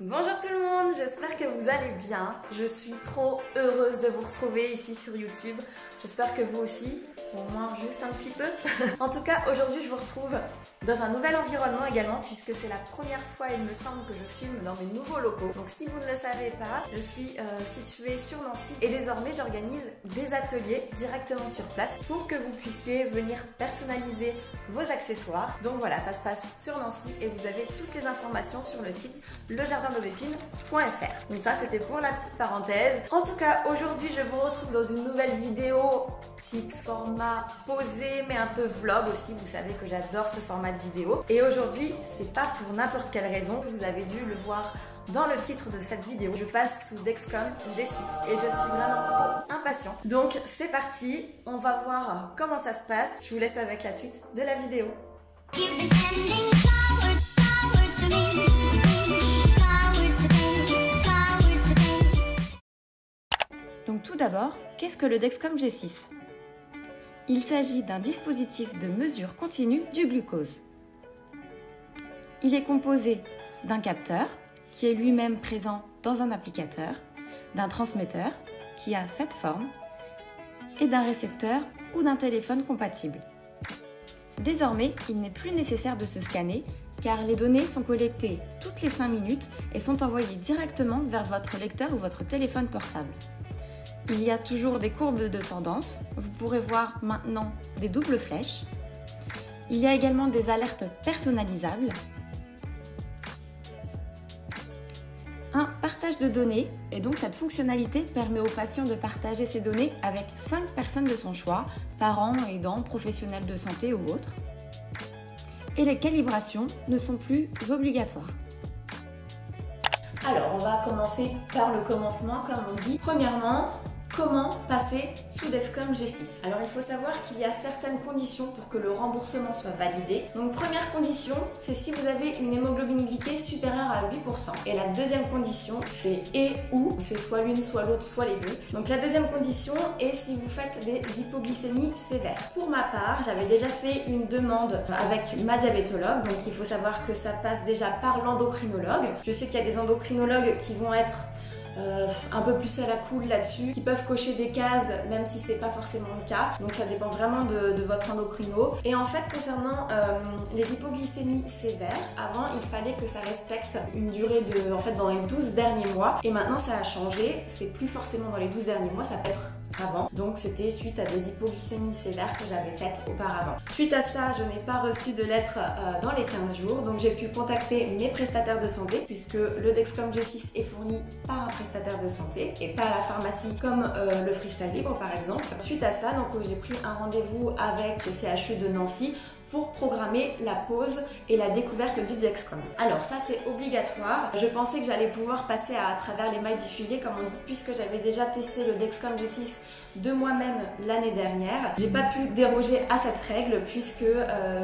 Bonjour tout le monde, j'espère que vous allez bien. Je suis trop heureuse de vous retrouver ici sur YouTube. J'espère que vous aussi, au moins juste un petit peu. En tout cas, aujourd'hui je vous retrouve dans un nouvel environnement également, puisque c'est la première fois, il me semble, que je filme dans mes nouveaux locaux. Donc si vous ne le savez pas, je suis située sur Nancy et désormais j'organise des ateliers directement sur place pour que vous puissiez venir personnaliser vos accessoires. Donc voilà, ça se passe sur Nancy et vous avez toutes les informations sur le site lejardinaubépine.fr. Donc ça, c'était pour la petite parenthèse. En tout cas, aujourd'hui, je vous retrouve dans une nouvelle vidéo type format posé, mais un peu vlog aussi. Vous savez que j'adore ce format de vidéo. Et aujourd'hui, c'est pas pour n'importe quelle raison. Vous avez dû le voir dans le titre de cette vidéo. Je passe sous Dexcom G6 et je suis vraiment trop impatiente. Donc c'est parti, on va voir comment ça se passe. Je vous laisse avec la suite de la vidéo. Donc tout d'abord, qu'est-ce que le Dexcom G6? Il s'agit d'un dispositif de mesure continue du glucose. Il est composé d'un capteur, qui est lui-même présent dans un applicateur, d'un transmetteur, qui a cette forme, et d'un récepteur ou d'un téléphone compatible. Désormais, il n'est plus nécessaire de se scanner, car les données sont collectées toutes les 5 minutes et sont envoyées directement vers votre lecteur ou votre téléphone portable. Il y a toujours des courbes de tendance, vous pourrez voir maintenant des doubles flèches. Il y a également des alertes personnalisables, un partage de données, et donc cette fonctionnalité permet aux patients de partager ces données avec 5 personnes de son choix, parents, aidants, professionnels de santé ou autres. Et les calibrations ne sont plus obligatoires. Alors, on va commencer par le commencement, comme on dit. Premièrement, comment passer sous Dexcom G6? Alors il faut savoir qu'il y a certaines conditions pour que le remboursement soit validé. Donc première condition, c'est si vous avez une hémoglobine glyquée supérieure à 8%. Et la deuxième condition, c'est et ou, c'est soit l'une, soit l'autre, soit les deux. Donc la deuxième condition est si vous faites des hypoglycémies sévères. Pour ma part, j'avais déjà fait une demande avec ma diabétologue. Donc il faut savoir que ça passe déjà par l'endocrinologue. Je sais qu'il y a des endocrinologues qui vont être un peu plus à la cool là-dessus, qui peuvent cocher des cases même si c'est pas forcément le cas, donc ça dépend vraiment de votre endocrino. Et en fait, concernant les hypoglycémies sévères, avant il fallait que ça respecte une durée de, en fait, dans les 12 derniers mois, et maintenant ça a changé, c'est plus forcément dans les 12 derniers mois, ça peut être avant, donc c'était suite à des hypoglycémies sévères que j'avais faites auparavant. Suite à ça, je n'ai pas reçu de lettre dans les 15 jours, donc j'ai pu contacter mes prestataires de santé, puisque le Dexcom G6 est fourni par un prestataire de santé et pas à la pharmacie comme le Freestyle Libre par exemple. Suite à ça, donc j'ai pris un rendez-vous avec le CHU de Nancy pour programmer la pause et la découverte du Dexcom. Alors ça, c'est obligatoire. Je pensais que j'allais pouvoir passer à travers les mailles du filet, comme on dit, puisque j'avais déjà testé le Dexcom G6 de moi-même l'année dernière. J'ai pas pu déroger à cette règle puisque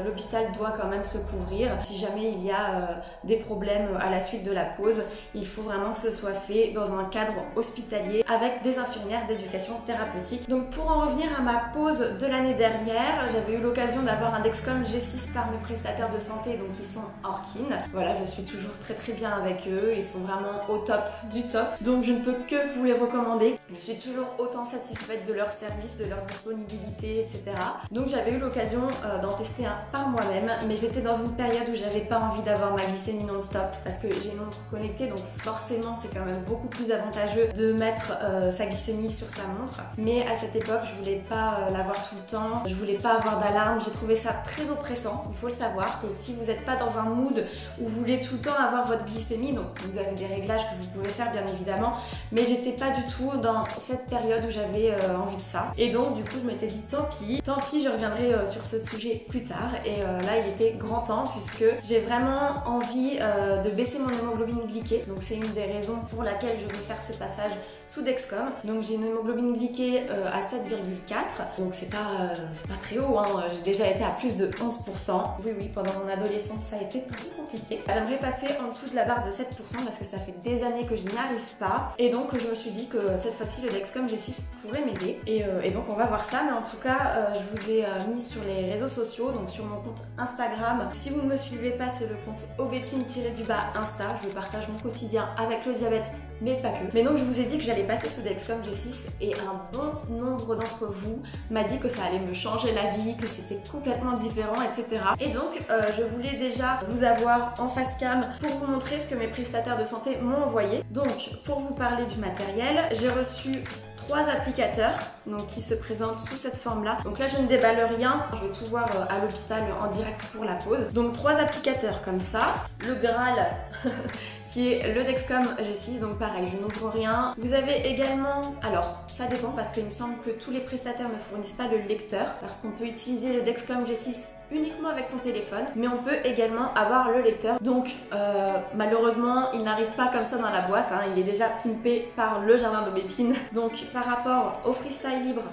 l'hôpital doit quand même se couvrir. Si jamais il y a des problèmes à la suite de la pause, il faut vraiment que ce soit fait dans un cadre hospitalier avec des infirmières d'éducation thérapeutique. Donc pour en revenir à ma pause de l'année dernière, j'avais eu l'occasion d'avoir un Dexcom G6 par mes prestataires de santé, donc qui sont Orkin. Voilà, je suis toujours très bien avec eux, ils sont vraiment au top du top, donc je ne peux que vous les recommander. Je suis toujours autant satisfaite de leur service, de leur disponibilité, etc. Donc j'avais eu l'occasion d'en tester un par moi-même, mais j'étais dans une période où j'avais pas envie d'avoir ma glycémie non-stop parce que j'ai une montre connectée, donc forcément c'est quand même beaucoup plus avantageux de mettre sa glycémie sur sa montre. Mais à cette époque, je voulais pas l'avoir tout le temps, je voulais pas avoir d'alarme, j'ai trouvé ça très oppressant. Il faut le savoir que si vous n'êtes pas dans un mood où vous voulez tout le temps avoir votre glycémie, donc vous avez des réglages que vous pouvez faire bien évidemment, mais j'étais pas du tout dans cette période où j'avais envie de ça. Et donc du coup je m'étais dit tant pis, je reviendrai sur ce sujet plus tard. Et là il était grand temps puisque j'ai vraiment envie de baisser mon hémoglobine glyquée. Donc c'est une des raisons pour laquelle je veux faire ce passage sous Dexcom. Donc j'ai une hémoglobine glyquée à 7,4, donc c'est pas très haut, hein. J'ai déjà été à plus de 11%. Oui, oui, pendant mon adolescence, ça a été un peu compliqué. J'aimerais passer en dessous de la barre de 7% parce que ça fait des années que je n'y arrive pas. Et donc, je me suis dit que cette fois-ci, le Dexcom G6 pourrait m'aider. Et donc, on va voir ça. Mais en tout cas, je vous ai mis sur les réseaux sociaux, donc sur mon compte Instagram. Si vous ne me suivez pas, c'est le compte obépine-Insta. Je partage mon quotidien avec le diabète, mais pas que. Mais donc, je vous ai dit que j'allais passer sous Dexcom G6 et un bon nombre d'entre vous m'a dit que ça allait me changer la vie, que c'était complètement différent, etc. Et donc, je voulais déjà vous avoir en face cam pour vous montrer ce que mes prestataires de santé m'ont envoyé. Donc, pour vous parler du matériel, j'ai reçu 3 applicateurs donc, qui se présentent sous cette forme-là. Donc là, je ne déballe rien. Je vais tout voir à l'hôpital en direct pour la pause. Donc 3 applicateurs comme ça. Le Graal qui est le Dexcom G6. Donc pareil, je n'ouvre rien. Vous avez également... Alors, ça dépend parce qu'il me semble que tous les prestataires ne fournissent pas le lecteur parce qu'on peut utiliser le Dexcom G6 uniquement avec son téléphone, mais on peut également avoir le lecteur. Donc malheureusement il n'arrive pas comme ça dans la boîte, hein. Il est déjà pimpé par le jardin d'Aubépine. Donc par rapport au Freestyle Libre,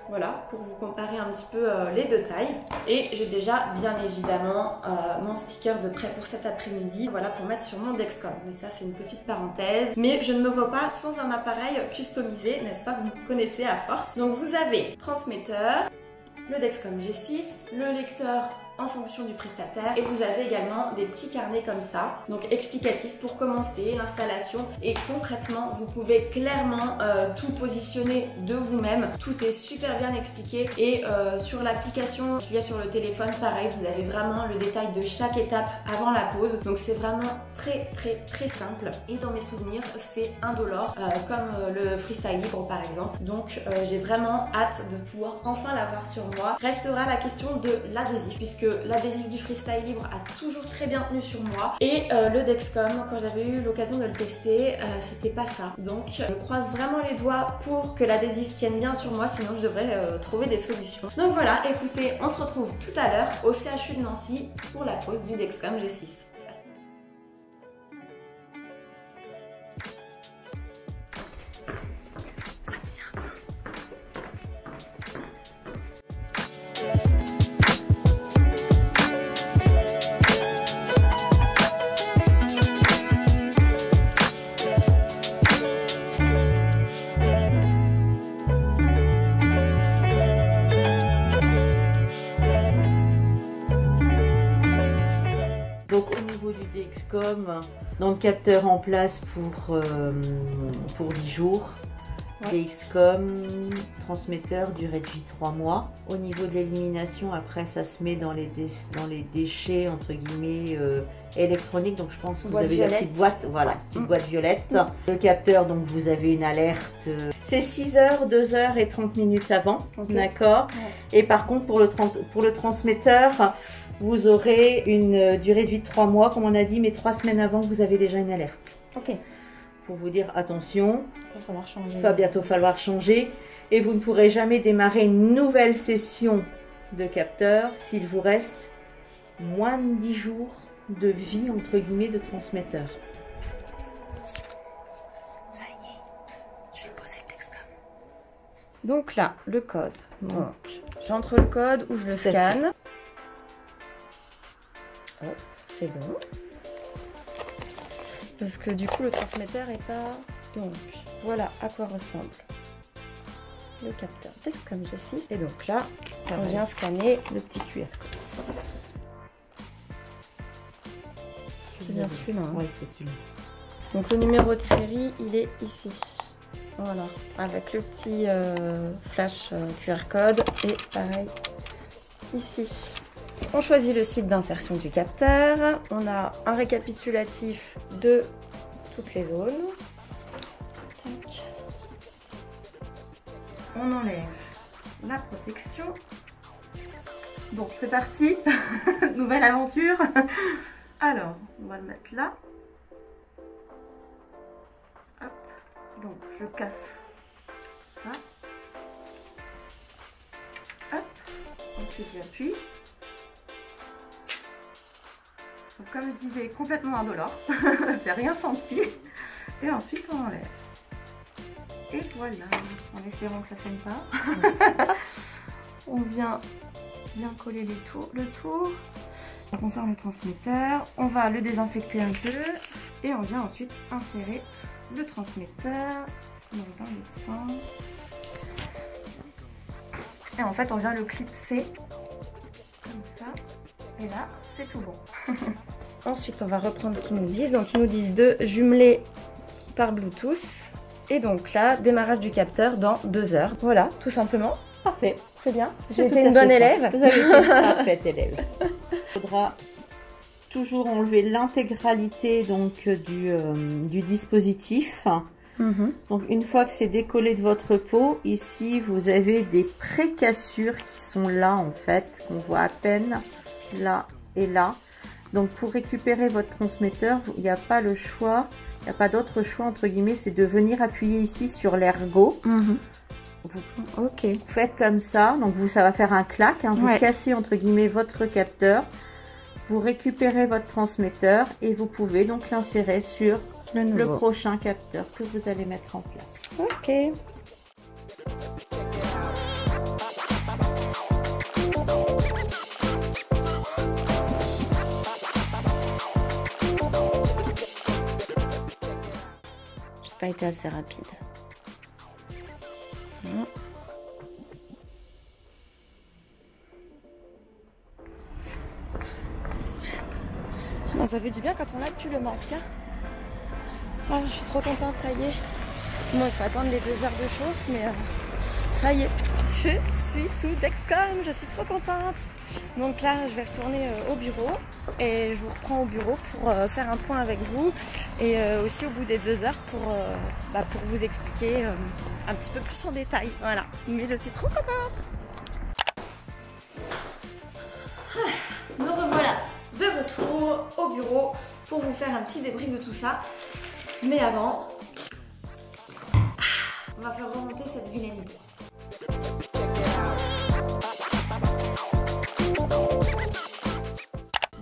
voilà, pour vous comparer un petit peu les deux tailles. Et j'ai déjà bien évidemment mon sticker de prêt pour cet après-midi, voilà, pour mettre sur mon Dexcom. Mais ça c'est une petite parenthèse. Mais je ne me vois pas sans un appareil customisé, n'est-ce pas? Vous me connaissez à force. Donc vous avez transmetteur, le Dexcom G6, le lecteur en fonction du prestataire, et vous avez également des petits carnets comme ça, donc explicatifs pour commencer l'installation, et concrètement vous pouvez clairement tout positionner de vous-même. Tout est super bien expliqué, et sur l'application qu'il y a sur le téléphone, pareil, vous avez vraiment le détail de chaque étape avant la pause, donc c'est vraiment très simple, et dans mes souvenirs c'est indolore comme le Freestyle Libre par exemple. Donc j'ai vraiment hâte de pouvoir enfin l'avoir sur moi. Restera la question de l'adhésif, puisque l'adhésif du Freestyle Libre a toujours très bien tenu sur moi, et le Dexcom, quand j'avais eu l'occasion de le tester, c'était pas ça. Donc je croise vraiment les doigts pour que l'adhésif tienne bien sur moi, sinon je devrais trouver des solutions. Donc voilà, écoutez, on se retrouve tout à l'heure au CHU de Nancy pour la pause du Dexcom G6. Donc au niveau du Dexcom, donc capteur en place pour 10 jours. Ouais. Dexcom, transmetteur, durée de vie 3 mois. Au niveau de l'élimination, après ça se met dans les déchets entre guillemets électroniques. Donc je pense que vous avez la petite boîte, voilà, petite boîte violette. Le capteur, donc vous avez une alerte. C'est 6 heures, 2 heures et 30 minutes avant, d'accord. Ouais. Et par contre pour le transmetteur, vous aurez une durée de vie de 3 mois, comme on a dit, mais 3 semaines avant, vous avez déjà une alerte. Ok. Pour vous dire, attention, il va bientôt falloir changer. Et vous ne pourrez jamais démarrer une nouvelle session de capteur s'il vous reste moins de 10 jours de vie, entre guillemets, de transmetteur. Ça y est, je vais poser le Dexcom. Donc là, le code. Donc, j'entre le code ou je le scanne. C'est bon. Parce que du coup le transmetteur est pas... Donc voilà à quoi ressemble le capteur Dexcom G6. Et donc là, on vient scanner le petit QR. C'est bien celui-là. Hein. Oui, c'est celui-là. Donc le numéro de série, il est ici. Voilà, avec le petit flash QR code. Et pareil, ici. On choisit le site d'insertion du capteur. On a un récapitulatif de toutes les zones. Tac. On enlève la protection. Bon, c'est parti. Nouvelle aventure. Alors, on va le mettre là. Hop. Donc, je casse ça. Hop. Ensuite, j'appuie. Comme je disais, complètement indolore, j'ai rien senti. Et ensuite on enlève. Et voilà, en espérant que ça ne saigne pas. On vient bien coller le tour. On conserve le transmetteur, on va le désinfecter un peu et on vient ensuite insérer le transmetteur dans le sens. Et en fait on vient le clipser comme ça et là c'est tout bon. Ensuite on va reprendre ce qu'ils nous disent. Donc ils nous disent de jumeler par Bluetooth et donc là démarrage du capteur dans 2 heures. Voilà, tout simplement. Parfait, c'est bien. J'ai été une bonne élève. Vous avez été une parfaite élève. Il faudra toujours enlever l'intégralité donc du dispositif. Donc une fois que c'est décollé de votre peau, ici vous avez des pré-cassures qui sont là en fait, qu'on voit à peine là et là. Donc pour récupérer votre transmetteur, il n'y a pas le choix, il n'y a pas d'autre choix entre guillemets, c'est de venir appuyer ici sur l'ergot. Vous faites comme ça, donc ça va faire un clac, hein, vous cassez entre guillemets votre capteur, vous récupérez votre transmetteur et vous pouvez donc l'insérer sur le prochain capteur que vous allez mettre en place. Ok. J'ai pas été assez rapide. Ça fait du bien quand on a plus le masque. Ah, je suis trop contente, ça y est. Bon, il faut attendre les 2 heures de chauffe, mais ça y est, je suis sous Dexcom, je suis trop contente. Donc là, je vais retourner au bureau et je vous reprends au bureau pour faire un point avec vous et aussi au bout des 2 heures pour vous expliquer un petit peu plus en détail. Voilà, mais je suis trop contente. Me revoilà de retour au bureau pour vous faire un petit débrief de tout ça. Mais avant, on va faire remonter cette vilaine idée.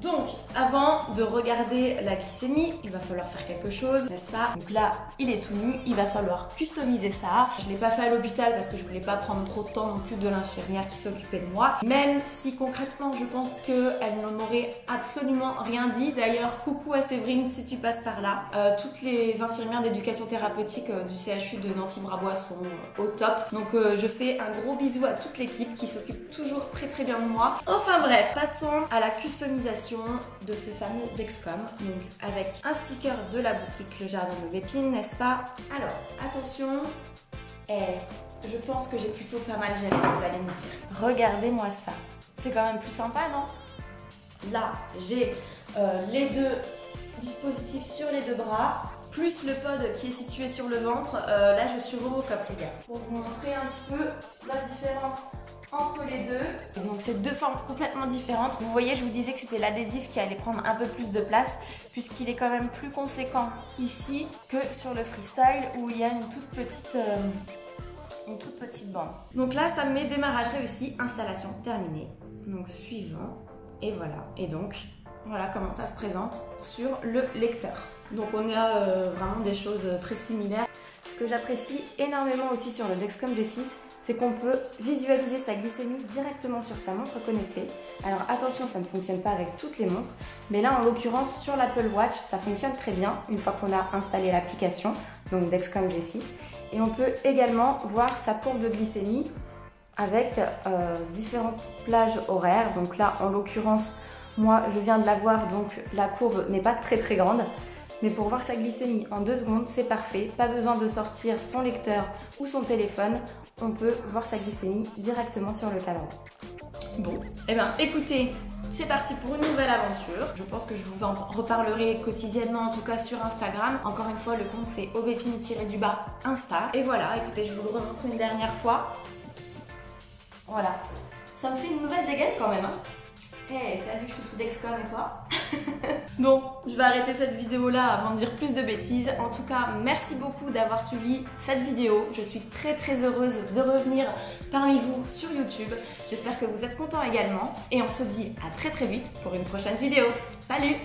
Donc, avant de regarder la glycémie, il va falloir faire quelque chose, n'est-ce pas? Donc là, il est tout nu, il va falloir customiser ça. Je ne l'ai pas fait à l'hôpital parce que je voulais pas prendre trop de temps non plus de l'infirmière qui s'occupait de moi. Même si concrètement, je pense qu'elle n'en aurait absolument rien dit. D'ailleurs, coucou à Séverine si tu passes par là. Toutes les infirmières d'éducation thérapeutique du CHU de Nancy-Brabois sont au top. Donc je fais un gros bisou à toute l'équipe qui s'occupe toujours très bien de moi. Enfin bref, passons à la customisation de ce fameux Dexcom, donc avec un sticker de la boutique Le Jardin de Bépine, n'est-ce pas? Alors, attention, je pense que j'ai plutôt pas mal géré, vous allez me dire. Regardez-moi ça, c'est quand même plus sympa, non? Là, j'ai les 2 dispositifs sur les 2 bras, plus le pod qui est situé sur le ventre. Là, je suis Robocop, les gars. Pour vous montrer un petit peu la différence entre les deux. Donc c'est 2 formes complètement différentes. Vous voyez, je vous disais que c'était l'adhésif qui allait prendre un peu plus de place puisqu'il est quand même plus conséquent ici que sur le freestyle où il y a une toute petite bande. Donc là, ça me met démarrage réussi, installation terminée. Donc suivant, et voilà. Et donc, voilà comment ça se présente sur le lecteur. Donc on a vraiment des choses très similaires. Ce que j'apprécie énormément aussi sur le Dexcom G6, c'est qu'on peut visualiser sa glycémie directement sur sa montre connectée. Alors attention, ça ne fonctionne pas avec toutes les montres, mais là en l'occurrence sur l'Apple Watch, ça fonctionne très bien une fois qu'on a installé l'application, donc Dexcom G6. Et on peut également voir sa courbe de glycémie avec différentes plages horaires. Donc là en l'occurrence, moi je viens de la voir, donc la courbe n'est pas très grande. Mais pour voir sa glycémie en 2 secondes, c'est parfait. Pas besoin de sortir son lecteur ou son téléphone. On peut voir sa glycémie directement sur le cadran. Bon, et bien écoutez, c'est parti pour une nouvelle aventure. Je pense que je vous en reparlerai quotidiennement, en tout cas sur Instagram. Encore une fois, le compte c'est obépine-du-bas Insta. Et voilà, écoutez, je vous le remontre une dernière fois. Voilà. Ça me fait une nouvelle dégaine quand même, hein. Hey, salut, je suis sous Dexcom et toi? Bon, je vais arrêter cette vidéo là avant de dire plus de bêtises. En tout cas, merci beaucoup d'avoir suivi cette vidéo. Je suis très heureuse de revenir parmi vous sur YouTube. J'espère que vous êtes contents également. Et on se dit à très vite pour une prochaine vidéo. Salut!